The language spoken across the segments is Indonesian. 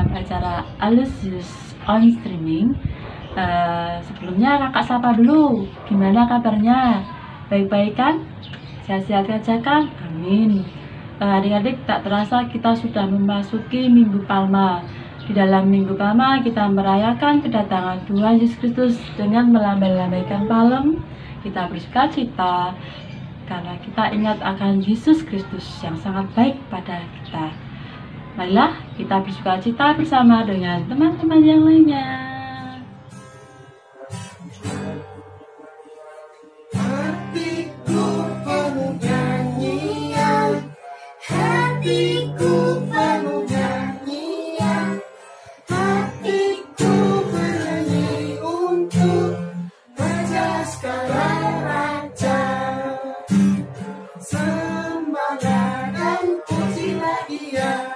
dalam acara Alusius on Streaming. Sebelumnya kakak sapa dulu, gimana kabarnya? Baik-baik kan? Sehat-sehat aja kan? Amin. Adik-adik, tak terasa kita sudah memasuki Minggu Palma. Di dalam Minggu Palma kita merayakan kedatangan Tuhan Yesus Kristus dengan melambai-lambaikan palem. Kita bersuka cita karena kita ingat akan Yesus Kristus yang sangat baik pada kita. Marilah kita bersuka cita bersama dengan teman-teman yang lainnya. Hatiku penuh nyanyian, hatiku penuh nyanyian, hatiku bernyanyi untuk Raja segala raja. Sembahlah dan pujilah Dia,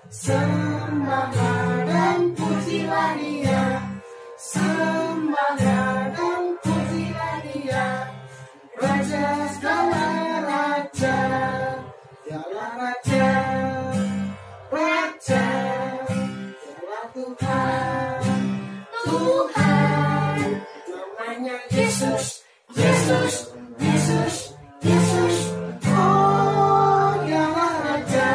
sembahlah dan pujilah Dia, sembahlah dan pujilah Dia, Raja segala raja. Dialah Raja, Raja, dialah Tuhan, Tuhan. Namanya Yesus, Yesus, Yesus, Yesus. Oh, dialah Raja.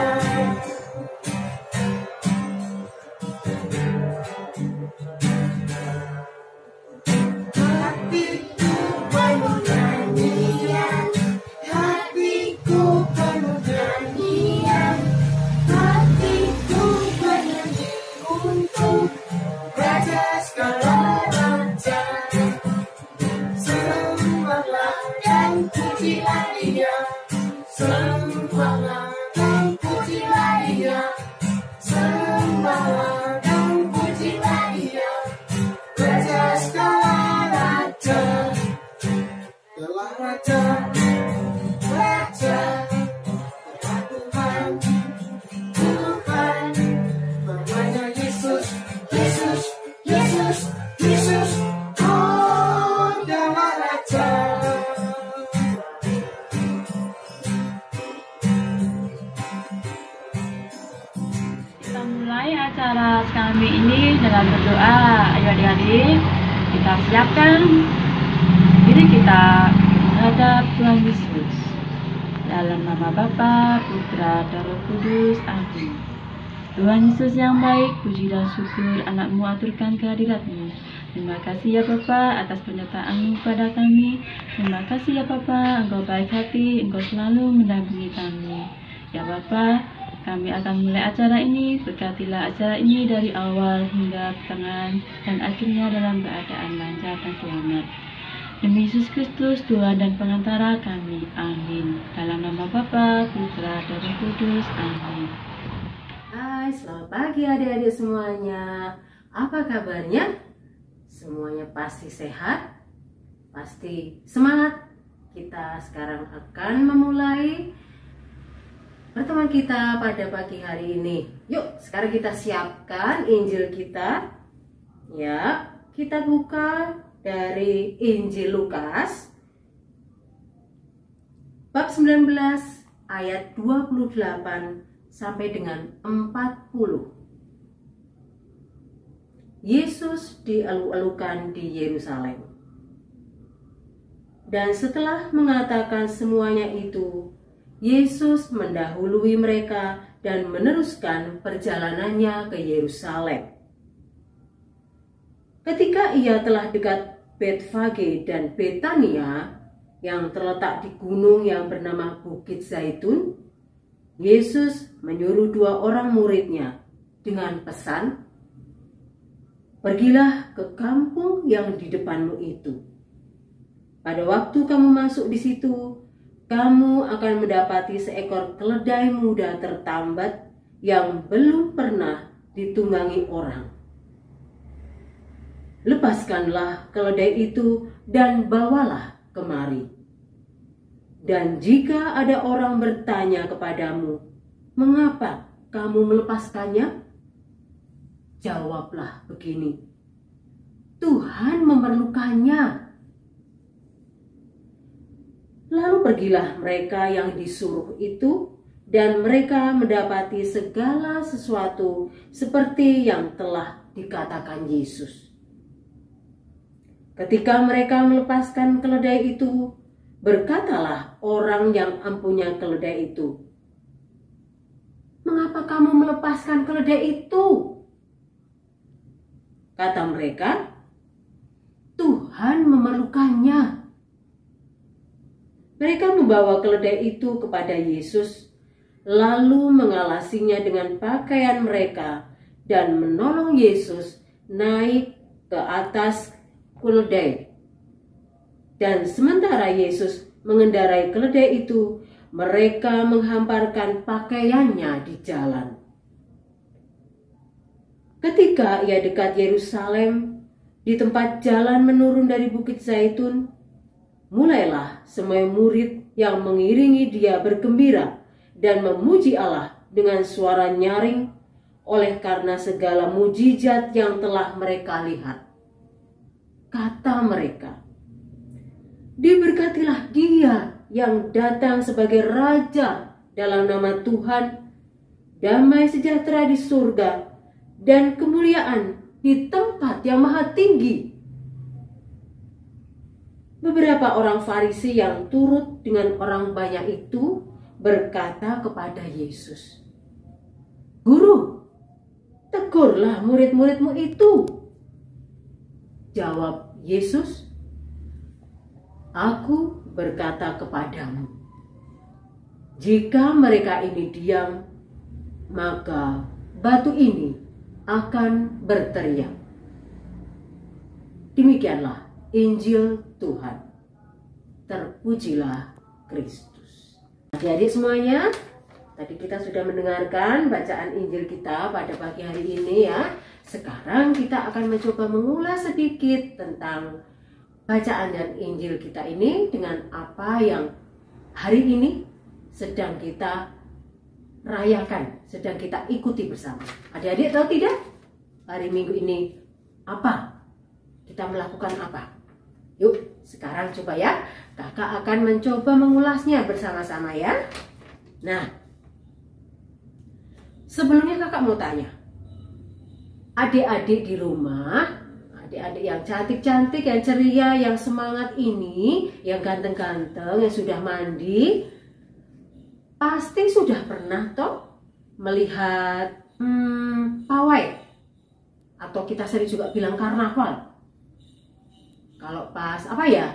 Hatiku penuh nyanyian, hatiku penuh nyanyian, hatiku bernyanyi untuk Raja segala raja. Sembahlah dan pujilah Dia, sembahlah dan pujilah Dia, sembahlah dan pujilah Dia, Raja segala raja. Dialah Raja, Raja, dialah Tuhan, Tuhan. Namanya Yesus, Yesus, Yesus, Yesus. Oh, dialah Raja. Kita mulai acara kami ini dengan berdoa. Ayo adik-adik, kita siapkan diri kita menghadap Tuhan Yesus. Dalam nama Bapa, Putra, dan Roh Kudus. Amin. Tuhan Yesus yang baik, puji dan syukur anak-Mu aturkan kehadirat-Mu. Terima kasih ya Bapa atas penyertaan-Mu pada kami. Terima kasih ya Bapa, Engkau baik hati, Engkau selalu mendampingi kami. Ya Bapa, kami akan mulai acara ini. Berkatilah acara ini dari awal hingga pertengahan dan akhirnya dalam keadaan lancar dan selamat. Demi Yesus Kristus, Tuhan dan pengantara kami. Amin. Dalam nama Bapa, Putra, dan Roh Kudus. Amin. Hai, selamat pagi adik-adik semuanya. Apa kabarnya? Semuanya pasti sehat, pasti semangat. Kita sekarang akan memulai pertemuan kita pada pagi hari ini. Yuk, sekarang kita siapkan Injil kita. Ya, kita buka dari Injil Lukas bab 19 ayat 28 sampai dengan 40. Yesus dielu-elukan di Yerusalem. Dan setelah mengatakan semuanya itu, Yesus mendahului mereka dan meneruskan perjalanannya ke Yerusalem. Ketika ia telah dekat Betfage dan Betania yang terletak di gunung yang bernama Bukit Zaitun, Yesus menyuruh 2 orang muridnya dengan pesan, "Pergilah ke kampung yang di depanmu itu. Pada waktu kamu masuk di situ, kamu akan mendapati seekor keledai muda tertambat yang belum pernah ditunggangi orang. Lepaskanlah keledai itu dan bawalah kemari. Dan jika ada orang bertanya kepadamu, mengapa kamu melepaskannya? Jawablah begini, Tuhan memerlukannya." Lalu pergilah mereka yang disuruh itu dan mereka mendapati segala sesuatu seperti yang telah dikatakan Yesus. Ketika mereka melepaskan keledai itu, berkatalah orang yang empunya keledai itu, "Mengapa kamu melepaskan keledai itu?" Kata mereka, "Tuhan memerlukannya." Mereka membawa keledai itu kepada Yesus, lalu mengalasinya dengan pakaian mereka dan menolong Yesus naik ke atas keledai. Dan sementara Yesus mengendarai keledai itu, mereka menghamparkan pakaiannya di jalan. Ketika ia dekat Yerusalem, di tempat jalan menurun dari Bukit Zaitun, mulailah semua murid yang mengiringi dia bergembira dan memuji Allah dengan suara nyaring oleh karena segala mujizat yang telah mereka lihat. Kata mereka, "Diberkatilah dia yang datang sebagai Raja dalam nama Tuhan, damai sejahtera di surga dan kemuliaan di tempat yang maha tinggi." Beberapa orang Farisi yang turut dengan orang banyak itu berkata kepada Yesus, "Guru, tegurlah murid-muridmu itu." Jawab Yesus, "Aku berkata kepadamu, jika mereka ini diam, maka batu ini akan berteriak." Demikianlah Injil Tuhan. Terpujilah Kristus. Adik-adik semuanya, tadi kita sudah mendengarkan bacaan Injil kita pada pagi hari ini ya. Sekarang kita akan mencoba mengulas sedikit tentang bacaan dan Injil kita ini dengan apa yang hari ini sedang kita rayakan, sedang kita ikuti bersama. Adik-adik tahu tidak? Hari Minggu ini apa? Kita melakukan apa? Yuk, sekarang coba ya. Kakak akan mencoba mengulasnya bersama-sama ya. Nah, sebelumnya kakak mau tanya, adik-adik di rumah, adik-adik yang cantik-cantik, yang ceria, yang semangat ini, yang ganteng-ganteng, yang sudah mandi, pasti sudah pernah toh melihat pawai, atau kita sering juga bilang karnaval. Kalau pas apa ya?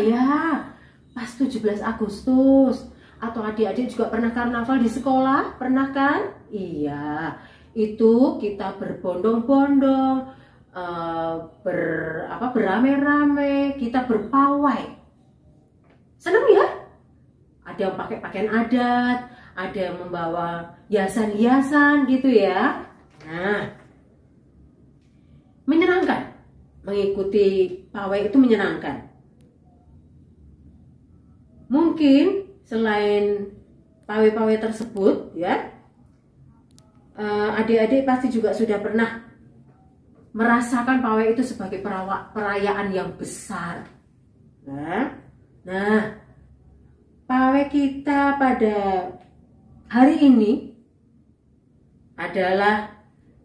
Ya, pas 17 Agustus. Atau adik-adik juga pernah karnaval di sekolah, pernah kan? Iya, itu kita berbondong-bondong, beramai-ramai, kita berpawai. Senang ya? Ada yang pakai pakaian adat, ada yang membawa hiasan-hiasan gitu ya. Nah, menyenangkan. Mengikuti pawai itu menyenangkan. Mungkin selain pawai-pawai tersebut ya, adik-adik pasti juga sudah pernah merasakan pawai itu sebagai perayaan yang besar. Nah, pawai kita pada hari ini adalah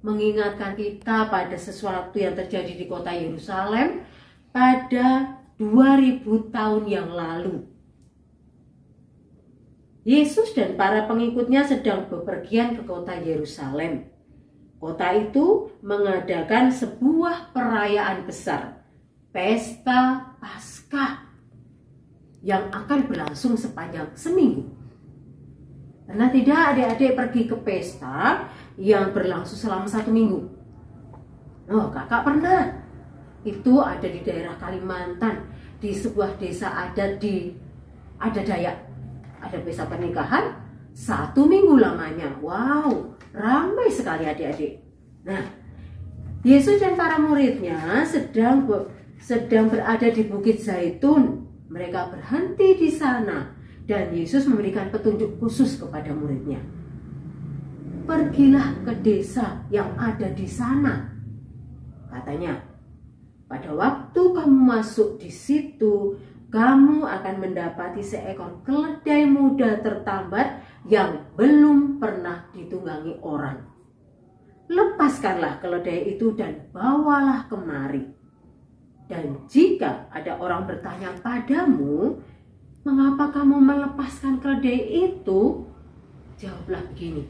mengingatkan kita pada sesuatu yang terjadi di kota Yerusalem pada 2000 tahun yang lalu. Yesus dan para pengikutnya sedang bepergian ke kota Yerusalem. Kota itu mengadakan sebuah perayaan besar, pesta Paskah, yang akan berlangsung sepanjang seminggu. Pernah tidak adik-adik pergi ke pesta yang berlangsung selama 1 minggu? Oh, kakak pernah. Itu ada di daerah Kalimantan, di sebuah desa adat ada Dayak. Ada pesta pernikahan 1 minggu lamanya. Wow, ramai sekali adik-adik. Nah, Yesus dan para muridnya sedang berada di Bukit Zaitun. Mereka berhenti di sana dan Yesus memberikan petunjuk khusus kepada muridnya. Pergilah ke desa yang ada di sana. Katanya, pada waktu kamu masuk di situ, kamu akan mendapati seekor keledai muda tertambat yang belum pernah ditunggangi orang. Lepaskanlah keledai itu dan bawalah kemari. Dan jika ada orang bertanya padamu, mengapa kamu melepaskan keledai itu? Jawablah begini,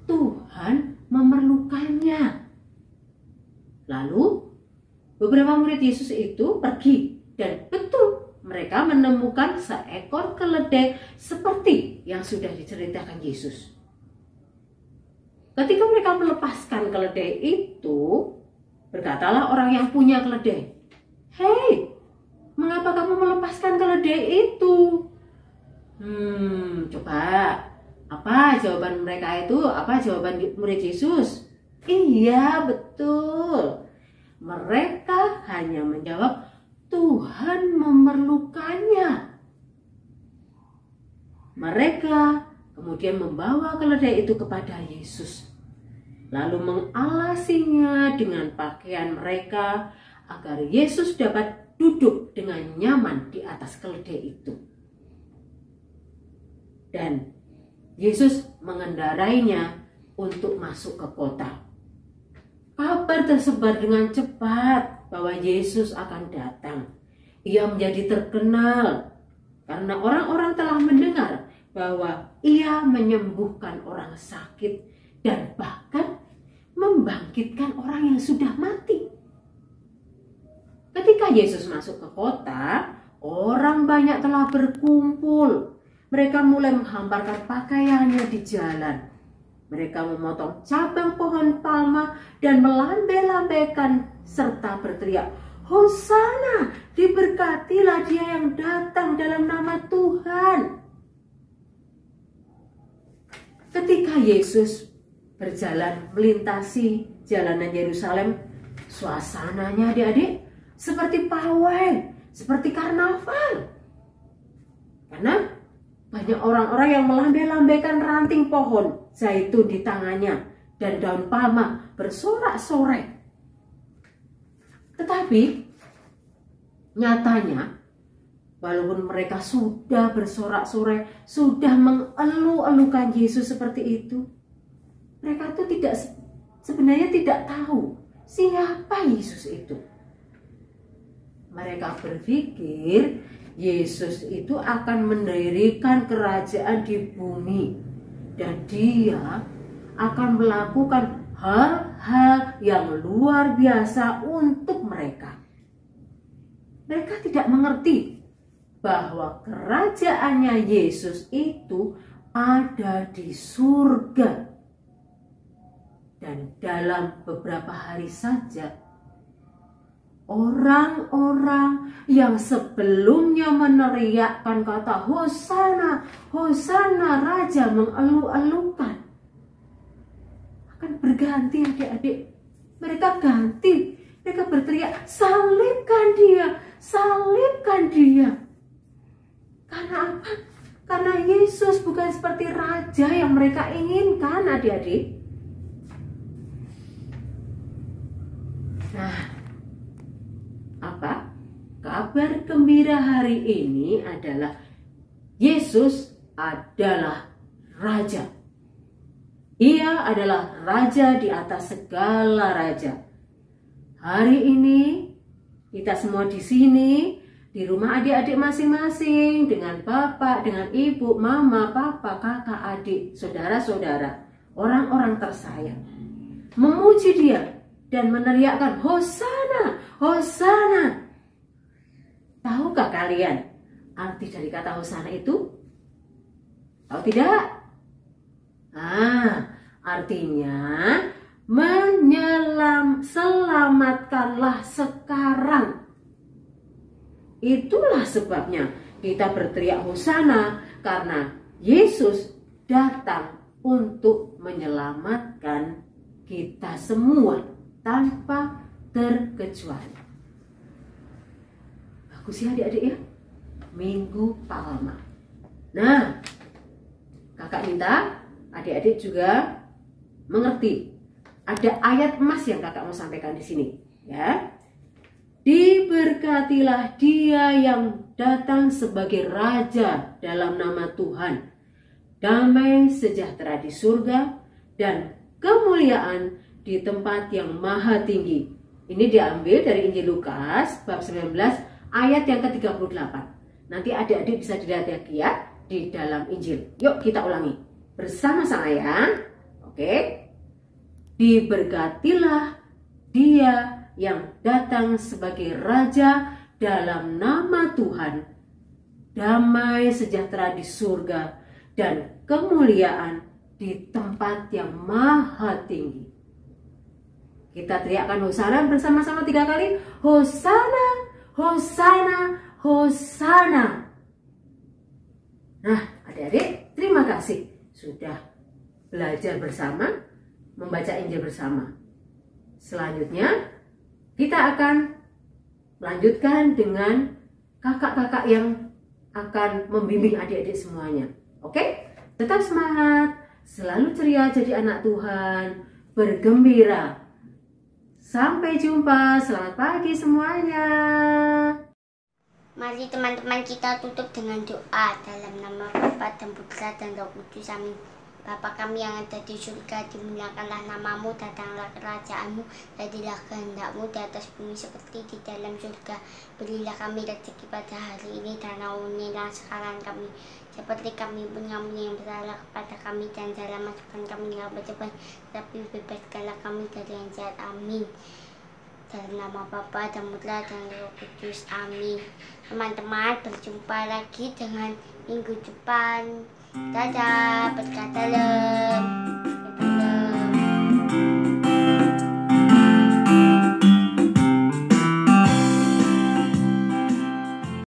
Tuhan memerlukannya. Lalu beberapa murid Yesus itu pergi dan betul mereka menemukan seekor keledai seperti yang sudah diceritakan Yesus. Ketika mereka melepaskan keledai itu, berkatalah orang yang punya keledai, "Hei, mengapa kamu melepaskan keledai itu?" Coba, apa jawaban mereka itu? Apa jawaban murid Yesus? Iya, betul. Mereka hanya menjawab, Tuhan memerlukannya. Mereka kemudian membawa keledai itu kepada Yesus, lalu mengalasinya dengan pakaian mereka agar Yesus dapat duduk dengan nyaman di atas keledai itu. Dan Yesus mengendarainya untuk masuk ke kota. Kabar tersebar dengan cepat bahwa Yesus akan datang. Ia menjadi terkenal karena orang-orang telah mendengar bahwa ia menyembuhkan orang sakit dan bahkan membangkitkan orang yang sudah mati. Ketika Yesus masuk ke kota, orang banyak telah berkumpul. Mereka mulai menghamparkan pakaiannya di jalan. Mereka memotong cabang pohon palma dan melambai-lambaikan serta berteriak, Hosana, diberkatilah dia yang datang dalam nama Tuhan. Ketika Yesus berjalan melintasi jalanan Yerusalem, suasananya adik-adik seperti pawai, seperti karnaval. Karena banyak orang-orang yang melambai-lambaikan ranting pohon zaitun di tangannya dan daun palma bersorak-sorai. Tetapi nyatanya, walaupun mereka sudah bersorak-sorai, sudah mengeluh-elukan Yesus seperti itu, mereka itu sebenarnya tidak tahu siapa Yesus itu. Mereka berpikir Yesus itu akan mendirikan kerajaan di bumi dan dia akan melakukan hal-hal yang luar biasa untuk mereka. Mereka tidak mengerti bahwa kerajaannya Yesus itu ada di surga. Dan dalam beberapa hari saja, orang-orang yang sebelumnya meneriakkan kata Hosana, Hosana, Raja mengeluh-elukan, akan berganti adik-adik. Mereka ganti, mereka berteriak, salibkan dia, salibkan dia. Karena apa? Karena Yesus bukan seperti Raja yang mereka inginkan adik-adik. Nah, apa? Kabar gembira hari ini adalah Yesus adalah Raja. Ia adalah Raja di atas segala raja. Hari ini kita semua di sini, di rumah adik-adik masing-masing, dengan bapak, dengan ibu, mama, papa, kakak, adik, saudara-saudara, orang-orang tersayang, memuji Dia dan meneriakkan Hosana, Hosana. Tahukah kalian arti dari kata Hosana itu? Tahu tidak? Artinya selamatkanlah sekarang. Itulah sebabnya kita berteriak Hosana, karena Yesus datang untuk menyelamatkan kita semua tanpa terkecuali. Bagus ya adik-adik ya, Minggu Palma. Nah, kakak minta adik-adik juga mengerti. Ada ayat emas yang kakak mau sampaikan di sini, ya. Diberkatilah dia yang datang sebagai Raja dalam nama Tuhan. damai sejahtera di surga, dan kemuliaan di tempat yang maha tinggi. Ini diambil dari Injil Lukas bab 19 ayat yang ke-38. Nanti adik-adik bisa dilihat ya di dalam Injil. Yuk kita ulangi bersama-sama ya. Oke. Diberkatilah Dia yang datang sebagai Raja dalam nama Tuhan. Damai sejahtera di surga dan kemuliaan di tempat yang maha tinggi. Kita teriakkan Hosana bersama-sama 3 kali. Hosana, Hosana, Hosana. Nah, adik-adik, terima kasih sudah belajar bersama, membaca Injil bersama. Selanjutnya, kita akan lanjutkan dengan kakak-kakak yang akan membimbing adik-adik semuanya. Oke? Tetap semangat, selalu ceria jadi anak Tuhan, bergembira. Sampai jumpa, selamat pagi semuanya. Mari teman-teman kita tutup dengan doa dalam nama Bapa dan Putra dan Roh Kudus. Amin. Bapa kami yang ada di surga, dimuliakanlah namamu, datanglah kerajaanmu, jadilah kehendakmu di atas bumi seperti di dalam surga. Berilah kami rezeki pada hari ini dan ampunilah kesalahan kami, seperti kami pun mengampuni yang bersalah kepada kami, dan janganlah masukkan kami dalam pencobaan, tapi bebaskanlah kami dari yang jahat. Amin. Dalam nama Bapa dan Putra dan Roh Kudus. Amin. Teman-teman, berjumpa lagi dengan minggu depan. Dadah, berkat dalam.